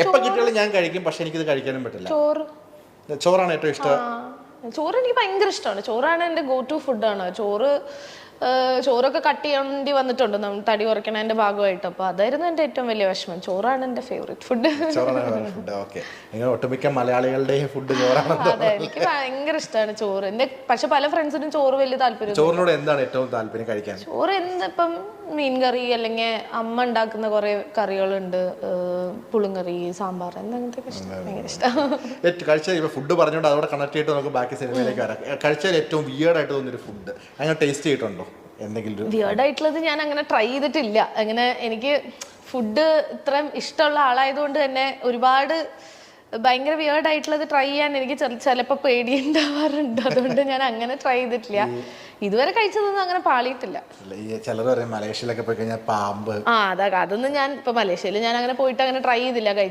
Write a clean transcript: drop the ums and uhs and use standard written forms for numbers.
എപ്പോൾ കിട്ടിയാലും ഞാൻ കഴിക്കും, പക്ഷെ എനിക്കിത് കഴിക്കാനും പറ്റില്ല. ചോറ്. ചോറാണ് ഏറ്റവും ഇഷ്ടം. ചോറ് എനിക്ക് ഭയങ്കര ഇഷ്ടമാണ്. ചോറാണ് എൻ്റെ ഗോ ടു ഫുഡാണ്. ചോറൊക്കെ കട്ട് ചെയ്യേണ്ടി വന്നിട്ടുണ്ട് തടി കുറയ്ക്കണതിൻ്റെ ഭാഗമായിട്ട്. അപ്പോൾ അതായിരുന്നു എൻ്റെ ഏറ്റവും വലിയ വിഷമം. ചോറാണ് എൻ്റെ ഫേവറേറ്റ് ഫുഡ്. ചോറാണ് ഫുഡ്. ഓക്കെ, നിങ്ങൾ ഒട്ടുമിക്ക മലയാളികളുടെയും ഫുഡ് ചോറാണ്. അതെ, എനിക്ക് ഭയങ്കര ഇഷ്ടമാണ് ചോറ്. എൻ്റെ പക്ഷെ പല ഫ്രണ്ട്സിനും ചോറ് വലിയ താല്പര്യം. ചോറിനോട് എന്താണ് ഏറ്റവും താല്പര്യം കഴിക്കാൻ? ചോറ് ഇപ്പം മീൻകറി അല്ലെങ്കിൽ അമ്മ ഉണ്ടാക്കുന്ന കുറെ കറികളുണ്ട്, പുളിങ്കറി, സാമ്പാർ, അങ്ങനത്തെ ഭയങ്കര ഇഷ്ടമാണ്. കഴിച്ചാൽ ഫുഡ് പറഞ്ഞുകൊണ്ട് അതോടെ കണക്ട് ചെയ്തിട്ട് നമുക്ക് ബാക്കി സിനിമയിലേക്ക് വരാം. കഴിച്ചാൽ ഏറ്റവും വിയേർഡായിട്ട് തോന്നിയൊരു ഫുഡ് അങ്ങനെ ടേസ്റ്റ് ചെയ്തിട്ടുണ്ടോ? എന്തെങ്കിലും വിയേർഡായിട്ടുള്ളത് ഞാൻ അങ്ങനെ ട്രൈ ചെയ്തിട്ടില്ല. അങ്ങനെ എനിക്ക് ഫുഡ് ഇത്രയും ഇഷ്ടമുള്ള ആളായതുകൊണ്ട് തന്നെ ഒരുപാട് ഭയങ്കര വിയേർഡായിട്ടുള്ളത് ട്രൈ ചെയ്യാൻ എനിക്ക് ചിലപ്പോൾ പേടിയുണ്ടാവാറുണ്ട്. അതുകൊണ്ട് ഞാൻ അങ്ങനെ ട്രൈ ചെയ്തിട്ടില്ല. ഇതുവരെ കഴിച്ചതൊന്നും അങ്ങനെ പാളിയിട്ടില്ല. ചിലർ പറയും മലേഷ്യയിലൊക്കെ പോയി കഴിഞ്ഞാൽ പാമ്പ്. അതൊന്നും ഞാൻ ഇപ്പൊ മലേഷ്യയിൽ ഞാൻ അങ്ങനെ പോയിട്ട് അങ്ങനെ ട്രൈ ചെയ്തില്ല.